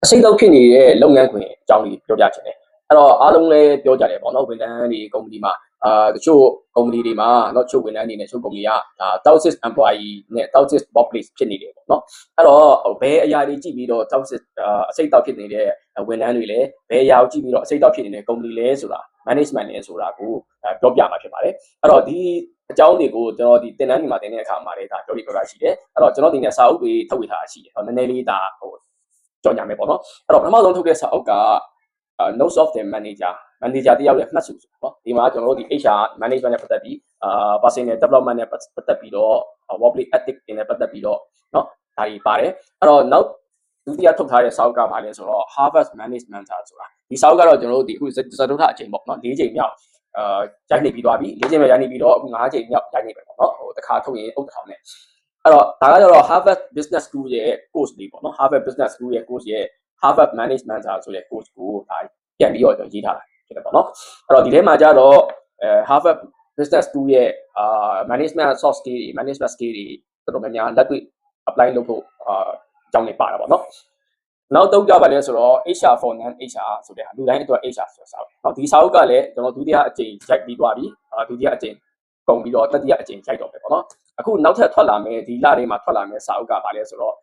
အစိတ်တော့ဖြစ်နေတဲ့လုပ်ငန်းခွင်အကြောင်းလေးပြောပြချင်တယ်အဲ့တော့အားလုံးလည်းပြောကြတယ်ပေါ့နော်ဝန်ထမ်းတွေကုမ္ပဏီမှာတချို့ကုမ္ပဏီတွေမှာတော့ချို့ဝန်ထမ်းတွေနဲ့ချို့ကုမ္ပဏီကtoxic employee နဲ့ toxic workplace ဖြစ်နေတယ်ပေါ့နော်အဲ့တော့ဘယ်အရာတွေကြည့်ပြီးတော့ toxic အစိတ်တော့ဖြစ်နေတဲ့ဝန်ထမ်းတွေလည်းဘယ်အရာကိုကြည့်ပြီးတော့အစိတ်တော့ဖြစ်နေတဲ့ကုမ္ပဏီလဲဆိုတာ management လဲဆိုတာကိုပြောပြမှာဖြစ်ပါတယ်အဲ့တော့ဒီအကြောင်းတွေကိုကျွန်တော်ဒီတင်တန်းဒီမှာတင်တဲ့အခါမှာလည်းဒါပြောပြပြရှိတယ်အဲ့တော့ကျွန်တော်ဒီနေ့စာအုပ်တွေထုတ်ဝေထားတာရှိတယ်နည်းနည်းလေးဒါကြော်ညာမယ်ပေါ့နော်အဲ့တော့ပထမဆုံးထုတ်တဲ့စာအုပ်ကnotes of the manager တယောက်ရဲ့မှတ်စုဆိုပေါ့ဒီမှာကျွန်တော်တို့ဒီ HR management နဲ့ပတ်သက်ပြီးpersonal development နဲ့ပတ်သက်ပြီးတော့ workplace ethics တွေနဲ့ပတ်သက်ပြီးတော့เนาะဒါတွေပါတယ်အဲ့တော့နောက်ဒုတိယထုတ်ထားတဲ့စာအုပ်ကဘာလဲဆိုတော့ Harvard Management ဆိုတာဒီစာအုပ်ကတော့ကျွန်တော်တို့ဒီအခုစတုထအချိန်ပေါ့เนาะ၄ချိန်မြောက်ရိုက်နေပြီးသွားပြီ၄ချိန်မြောက်ရိုက်နေပြီးတော့အခု၅ချိန်မြောက်ရိုက်နေပဲပေါ့เนาะဟိုတစ်ခါထုတ်ရင်အုတ်ထောင်နဲ့အဲ့တော့ဒါကကျတော့ Harvard Business School ရဲ့ course လေးပေါ့เนาะ Harvard Business School ရဲ့ course ရဲ့ Harvard Management ဆိုတဲ့ course ကိုဒါပြန်ပြီးတော့ရေးထားတာဖြစ်တယ်ပေါ့နော်အဲ့တော့ဒီထဲမှာကျတော့ Harvard Business School ရဲ့management soft skill တွေ management skill တွေတော်တော်များများလက်တွေ့ apply လုပ်ဖို့အကြောင်းတွေပါတာပေါ့နော်နောက်တော့ကြပါလဲဆိုတော့ HR for non HR ဆိုတဲ့လူတိုင်းအတွက် HR ဆိုတဲ့စာအုပ်เนาะဒီစာအုပ်ကလည်းကျွန်တော်ဒုတိယအကြိမ်ရိုက်ပြီးသွားပြီဒုတိယအကြိမ်ကုန်ပြီးတော့တတိယအကြိမ်ရိုက်တော့ပဲပေါ့နော်အခုနောက်ထပ်ထွက်လာမယ်ဒီလလေးမှာထွက်လာမယ်စာအုပ်ကဘာလဲဆိုတော့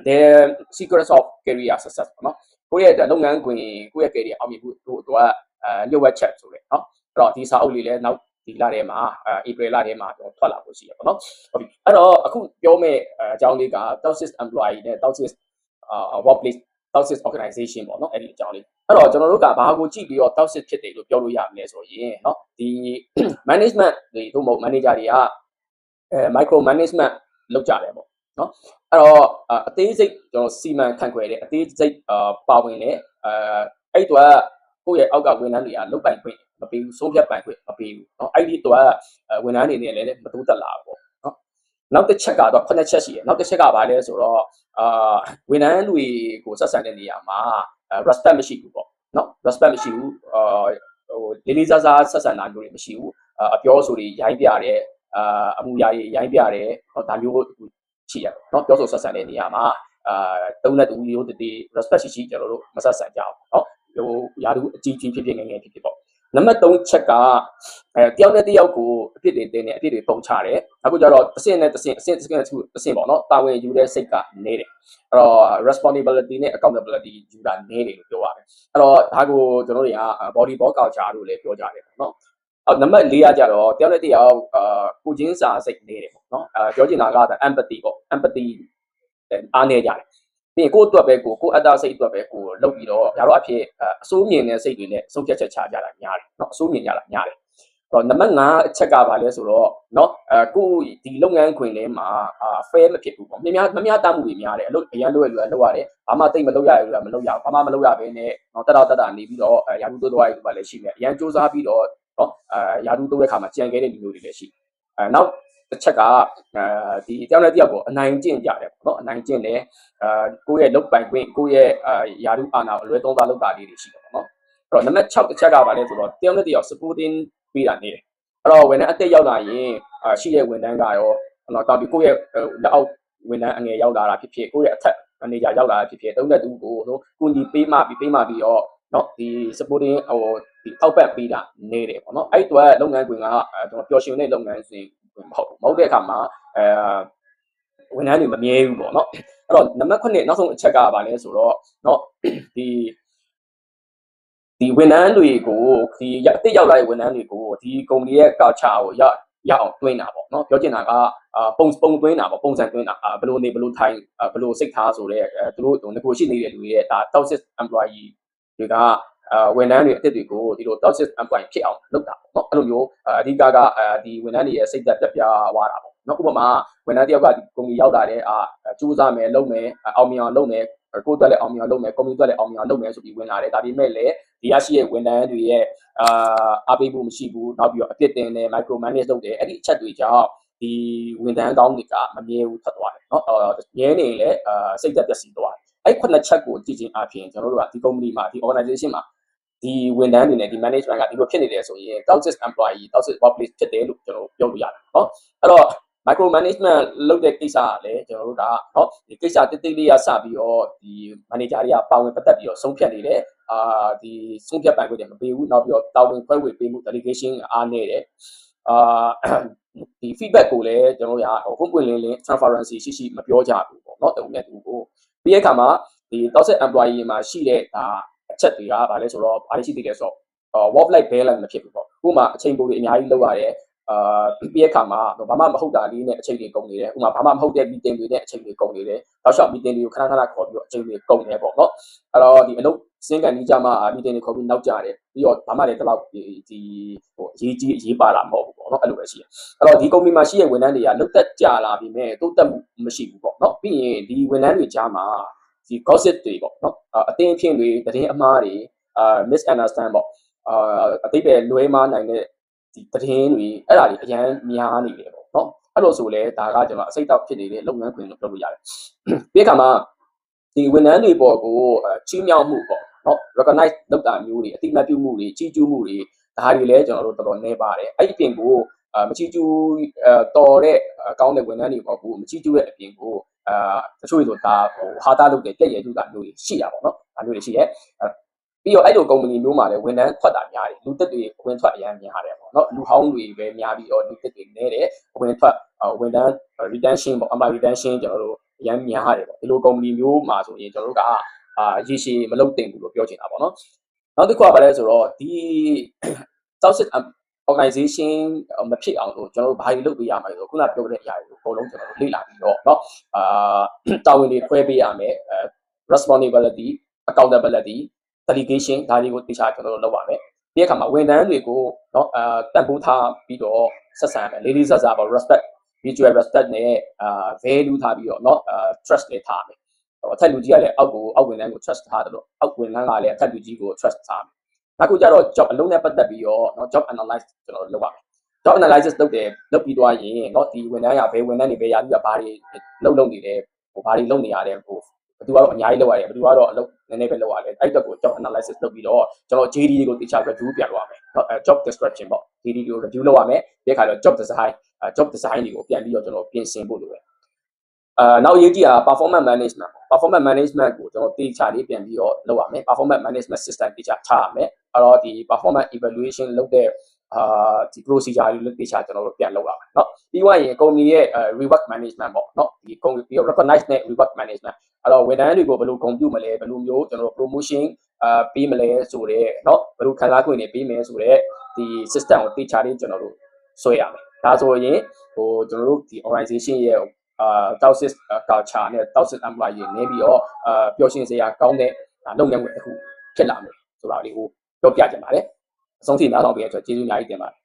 the secrets of career success ပေါ့နော်ကိုယ့်ရဲ့လုပ်ငန်းခွင်ကိုယ့်ရဲ့ career အောင်မြင်မှုတို့ကလျှို့ဝှက်ချက်ဆိုတဲ့เนาะအဲ့တော့ဒီစာအုပ်လေးလည်းနောက်ဒီလထဲမှာApril လထဲမှာကျွန်တော်ထွက်လာဖို့ရှိရပေါ့နော်ဟုတ်ပြီအဲ့တော့အခုပြောမယ့်အကြောင်းလေးက toxic employee နဲ့ toxic workplace toxic organization ပေါ့နော်အဲ့ဒီအကြောင်းလေးအဲ့တော့ကျွန်တော်တို့ကဘာကိုကြည့်ပြီးတော့ toxic ဖြစ်တယ်လို့ပြောလို့ရမလဲဆိုရင်เนาะဒီ management တွေတို့မဟုတ် manager တွေကmicro management လုပ်ကြတယ်ပေါ့နော်အဲ့တော့အသေးစိတ်ကျွန်တော်စီမံခန့်ခွဲတဲ့အသေးစိတ်ပါဝင်တဲ့အဲ့တော့ကိုယ့်ရဲ့အောက်ကဝန်ထမ်းတွေကလုတ်ပိုင်ခွင့်မပေးဘူးဆုံးဖြတ်ပိုင်ခွင့်မပေးဘူးเนาะအဲ့ဒီတော့ဝန်ထမ်းတွေနဲ့လည်းမတိုးတက်လာဘူးပေါ့เนาะနောက်တစ်ချက်ကတော့9ချက်ရှိတယ်နောက်တစ်ချက်ကဘာလဲဆိုတော့ဝန်ထမ်းတွေကိုဆက်ဆံတဲ့နေရာမှာ respect မရှိဘူးပေါ့เนาะ respect မရှိဘူးဟိုလေးလေးစားစားဆက်ဆံတာမျိုးတွေမရှိဘူးအပြောဆိုတွေရိုင်းပြတယ်အမှုရာကြီးရိုင်းပြတယ်ဒါမျိုးရှိရเนาะပြောဆိုဆက်ဆံတဲ့နေရာမှာတုံးတဲ့တူမျိုးတည်း respect ရှိကျွန်တော်တို့မဆက်ဆံကြအောင်เนาะဟိုယာတူအကြီးကြီးဖြစ်ငယ်ငယ်ဖြစ်ပေါ့နံပါတ်3ချက်ကတယောက်နဲ့တယောက်ကိုအဖြစ်တွေတင်းနေအဖြစ်တွေပုံချတယ်အခုကျတော့တစ်ဆင့်နဲ့တစ်ဆင့်အဆင့်တစ်ဆင့်တစ်ဆင့်ပေါ့เนาะတာဝန်ယူတဲ့စိတ်ကနေတယ်အဲ့တော့ responsibility နဲ့ accountability ယူတာနေတယ်လို့ပြောရတယ်အဲ့တော့ဒါကိုကျွန်တော်တွေက body ball culture လို့လည်းပြောကြတယ်เนาะနံပါတ်4ကကြတော့တယောက်နဲ့တယောက်ကိုချင်းစာစိတ်နေတယ်ပေါ့เนาะပြောချင်တာက empathy ပေါ့ empathy အားနေကြတယ်ပြီးရင်ကိုယ့်အတွက်ပဲကိုယ့်အတ္တစိတ်အတွက်ပဲကိုလုပ်ပြီးတော့ဒါတော့အဖြစ်အစိုးမြင်တဲ့စိတ်တွေနဲ့ဆုံးဖြတ်ချက်ချကြတာများတယ်เนาะအစိုးမြင်ကြတာများတယ်တော့နံပါတ်5အချက်ကပါလဲဆိုတော့เนาะကိုဒီလုပ်ငန်းခွင်ထဲမှာfair မဖြစ်ဘူးပေါ့မများတမ်းမှုတွေများတယ်အလုပ်အရန်လုပ်ရလို့လုပ်ရတယ်ဘာမှတိတ်မလုပ်ရဘူးလားမလုပ်ရဘူးဘာမှမလုပ်ရဘဲနဲ့เนาะတက်တာနေပြီးတော့ရာထူးတိုးသွားရလို့ပါလဲရှိတယ်အရန်စူးစမ်းပြီးတော့เนาะရာထူးတိုးတဲ့ခါမှာကြံခဲ့တဲ့လူမျိုးတွေလည်းရှိနောက်တစ်ချက်ကဒီတယောက်နဲ့တယောက်ကိုအနိုင်ကျင့်ကြတယ်ပေါ့နော်အနိုင်ကျင့်တယ်ကိုယ့်ရဲ့လုပ်ပိုင်ခွင့်ကိုယ့်ရဲ့ယာရုအာဏာကိုအလွဲသုံးစားလုပ်တာလေးတွေရှိတယ်ပေါ့နော်အဲ့တော့နံပါတ်6တစ်ချက်ကပါလဲဆိုတော့တယောက်နဲ့တယောက် supporting ပေးတာနေတယ်အဲ့တော့ဝန်ထမ်းအသက်ရောက်လာရင်ရှိတဲ့ဝန်ထမ်းကရောတော့ဒီကိုယ့်ရဲ့လက်အောက်ဝန်ထမ်းအငယ်ရောက်လာတာဖြစ်ဖြစ်ကိုယ့်ရဲ့အထက်မန်နေဂျာရောက်လာတာဖြစ်ဖြစ်တုံးတဲ့သူကိုကူညီပေးမှပြီးတော့เนาะဒီ supporting ဟိုဒီအောက်ဘက်ပေးတာနေတယ်ပေါ့နော်အဲ့အတွက်လုပ်ငန်းခွင်ကကျွန်တော်ပျော်ရွှင်တဲ့လုပ်ငန်းစဉ်မဟုတ်တဲ့အခါမှာဝန်ထမ်းတွေမမြဲဘူးပေါ့နော်အဲ့တော့နံပါတ်9နောက်ဆုံးအချက်ကပါလဲဆိုတော့เนาะဒီဝန်ထမ်းတွေကိုဒီအစ်ရောက်လာတဲ့ဝန်ထမ်းတွေကိုဒီကုမ္ပဏီရဲ့ culture ကိုရအောင်တွင်းတာပေါ့နော်ပြောချင်တာကပုံတွင်းတာပေါ့ပုံစံတွင်းတာဘယ်လိုနေဘယ်လိုထိုင်ဘယ်လိုစိတ်ထားဆိုတဲ့သူတို့ငကိုရှိနေတဲ့လူတွေရဲ့ဒါ toxic employee တွေကဝန်ထမ်းတွေအစ်တွေကိုဒီလို toxic employee ဖြစ်အောင်လုပ်တာပေါ့နော်အဲ့လိုမျိုးအဓိကဒီဝန်ထမ်းတွေရဲ့စိတ်သက်ပြသွားတာပေါ့နော်ဥပမာဝန်ထမ်းတယောက်ကဒီကုမ္ပဏီရောက်လာတဲ့စူးစမ်းမယ်လုပ်မယ်အောင်မြင်အောင်လုပ်မယ်ကိုယ်တက်လည်းအောင်မြင်အောင်လုပ်မယ်ကုမ္ပဏီတက်လည်းအောင်မြင်အောင်လုပ်မယ်ဆိုပြီးဝင်လာတယ်ဒါပေမဲ့လည်းဒီရရှိတဲ့ဝန်ထမ်းတွေရဲ့အားပေးမှုမရှိဘူးနောက်ပြီးတော့အပြစ်တင်တယ် micro manage လုပ်တယ်အဲ့ဒီအချက်တွေကြောင့်ဒီဝန်ထမ်းကောင်းတွေကမမြဲဘူးထွက်သွားတယ်เนาะမြဲနေလည်းစိတ်သက်ပျက်စီးသွားတယ်အဲ့ခုနှစ်ချက်ကိုကြည့်ချင်းအပြင်ကျွန်တော်တို့ကဒီ company မှာဒီ organization မှာဒီဝန်ထမ်းတွေနဲ့ဒီ management ကဒီလိုဖြစ်နေတယ်ဆိုရင် toxic employee toxic workplace ဖြစ်တယ်လို့ကျွန်တော်ပြောလို့ရတယ်เนาะအဲ့တော့ micro management လုပ်တဲ့ကိစ္စကလည်းကျွန်တော်တို့ကเนาะဒီကိစ္စတိတိလေးရစပြီးတော့ဒီ manager တွေကပါဝင်ပတ်သက်ပြီးတော့ဆုံးဖြတ်နေတယ်ဒီဆုံးဖြတ်ပိုင်ခွင့်တွေမပေးဘူးနောက်ပြီးတော့တာဝန်ခွဲဝေပေးမှု delegation အားနေတယ်ဒီ feedback ကိုလည်းကျွန်တော်တို့ကပွင့်လင်း transparency ရှိမပြောကြဘူးပေါ့เนาะတုံးနဲ့တူကိုပြီးတဲ့အခါမှာဒီ toxic employee မှာရှိတဲ့ဒါအချက်တွေကဗာလဲဆိုတော့ဘာလို့ရှိသေးလဲဆိုတော့ work life balance မဖြစ်ဘူးပေါ့ဥပမာအချိန်ပိုတွေအများကြီးလောက်ရတယ်ပြီးတဲ့အခါမှာဘာမှမဟုတ်တာလေးနဲ့အချိန်တွေကုန်နေတယ်ဥပမာဘာမှမဟုတ်တဲ့ meeting တွေနဲ့အချိန်တွေကုန်နေတယ်နောက်လျှောက် meeting တွေကိုခဏခေါ်ပြီးတော့အချိန်တွေကုန်နေပေါ့เนาะအဲ့တော့ဒီအလုပ်စင်းကန်ကြီးကြမှာ meeting တွေခေါ်ပြီးနောက်ကြတယ်ပြီးတော့ဘာမှလည်းတလောက်ဒီဟိုအရေးပါလာမဟုတ်ဘူးပေါ့เนาะအဲ့လိုပဲရှိတယ်အဲ့တော့ဒီ company မှာရှိတဲ့ဝန်ထမ်းတွေကလုတ်သက်ကြလာပြီးမဲ့တိုးတက်မှုမရှိဘူးပေါ့เนาะပြီးရင်ဒီဝန်ထမ်းတွေကြားမှာဒီ gossip တွေပေါ့เนาะအတင်းအဖျင်းတွေသတင်းအမှားတွေmisunderstand ပေါ့အတိတ်ပဲလွဲမှားနိုင်တဲ့ဒီသတင်းတွေအဲ့ဒါတွေအရန်များနေတယ်ပေါ့เนาะအဲ့လိုဆိုလဲဒါကကျွန်တော်အစိတ်တောက်ဖြစ်နေတဲ့လုပ်ငန်းခွင်လို့ပြောလို့ရတယ်ပြီးခါမှာဒီဝန်ထမ်းတွေပေါ်ကိုချီးမြှောက်မှုပေါ့เนาะ recognize လုပ်တာမျိုးတွေအတိအမှတ်ပြုမှုတွေကြီးကျူးမှုတွေဒါတွေလည်းကျွန်တော်တို့တော်တော်နေပါတယ်အဲ့ဒီပြင်ကိုမချီကျူးတော်တဲ့အကောင်းတဲ့ဝန်ထမ်းတွေပေါ်ကိုမချီကျူးတဲ့အပြင်ကိုတချို့ဆိုတာဟိုဟာတာလုပ်တဲ့ကြက်ရဲကျူးတာမျိုးတွေရှိတာပေါ့เนาะဒါမျိုးတွေရှိရဲ့ပြီးတော့အဲ့လို company မျိုးမှာလည်းဝန်ထမ်းထွက်တာများတယ်လူတက်တွေဝင်ထွက်အများများတယ်ပေါ့เนาะလူဟောင်းတွေပဲများပြီးတော့လူတက်တွေနည်းတယ်ဝင်ထွက်ဝန်ထမ်း retention ပေါ့ employee retention ကျွန်တော်တို့အများများတယ်ပေါ့ဒီလို company မျိုးမှာဆိုရင်ကျွန်တော်တို့ကရေရှည်မလုပ်တင်ဘူးလို့ပြောချင်တာပေါ့เนาะနောက်တစ်ခုကဘာလဲဆိုတော့ဒီ toxic organization မဖြစ်အောင်လို့ကျွန်တော်တို့ဘာတွေလုပ်ပေးရမလဲဆိုတော့ခုနပြောတဲ့အရာတွေကိုအကုန်လုံးကျွန်တော်တို့လေ့လာပြီးတော့เนาะတာဝန်တွေခွဲပေးရမယ်responsibility accountability delegation ဒါတွေကိုတခြားကျွန်တော်တို့လုပ်ပါမယ်ဒီအခါမှာဝန်ထမ်းတွေကိုเนาะတန်ဖိုးထားပြီးတော့ဆက်ဆံရမယ်လေးလေးစားစားပေါ့ respect mutual respect နဲ့value ထားပြီးတော့เนาะtrust နဲ့ထားမယ်အထက်လူကြီးကလည်းအောက်ဝန်ထမ်းကို trust ထားတယ်လို့အောက်ဝန်ထမ်းကလည်းအထက်လူကြီးကို trust ထားမယ်နောက်ခုကျတော့ job အလုံးနဲ့ပတ်သက်ပြီးတော့เนาะ job analyze ကျွန်တော်လုပ်ပါမယ် job analysis လုပ်ပြီးသွားရင်เนาะဒီဝန်ထမ်းကဘယ်ဝန်ထမ်းတွေပဲရာပြီးတော့ဘာတွေလုပ်နေတယ်ဟိုဘာတွေလုပ်နေရလဲဟိုဘယ်သူကတော့အများကြီးလုပ်ရတယ်ဘယ်သူကတော့အလုပ်နည်းနည်းပဲလုပ်ရတယ်အဲ့တော့ကို job analysis လုပ်ပြီးတော့ကျွန်တော် JD ကိုတခြား review ပြန်လုပ်ရမယ် job description ပေါ့ JD ကို review လုပ်ရမယ်ဒီခါတော့ job design တွေကိုပြန်ပြီးတော့ကျွန်တော်ပြင်ဆင်ဖို့လိုတယ်နောက်ရေးကြည့်တာ performance management performance management ကိုကျွန်တော်တေချာလေးပြန်ပြီးတော့လုပ်ရမယ် performance management system တေချာထားရမယ်အဲ့တော့ဒီ performance evaluation လုပ်တဲ့ဒီ procedure တွေတေချာကျွန်တော်တို့ပြန်လုပ်ရမယ်เนาะပြီးွားရင် company ရဲ့ reward management ပေါ့เนาะဒီ company ပြီးတော့ recognize နဲ့ reward management အဲ့တော့ဝန်ထမ်းတွေကိုဘယ်လိုဂုဏ်ပြုမလဲဘယ်လိုမျိုးကျွန်တော်တို့ promotion ပေးမလဲဆိုတော့เนาะဘယ်လိုခံစား권တွေပေးမယ်ဆိုတော့ဒီ system ကိုတေချာလေးကျွန်တော်တို့ဆွဲရမယ်ဒါဆိုရင်ဟိုကျွန်တော်တို့ဒီ organization ရဲ့toxic culture နဲ့ toxic employee နေပြီးတော့ပျော်ရွှင်စရာကောင်းတဲ့လုပ်ငန်းတွေတစ်ခုဖြစ်လာမယ်ဆိုတာလေးကိုပြောပြချင်ပါတယ်အဆုံးထိနားထောင်ပေးရတဲ့အတွက်ကျေးဇူးအများကြီးတင်ပါတယ်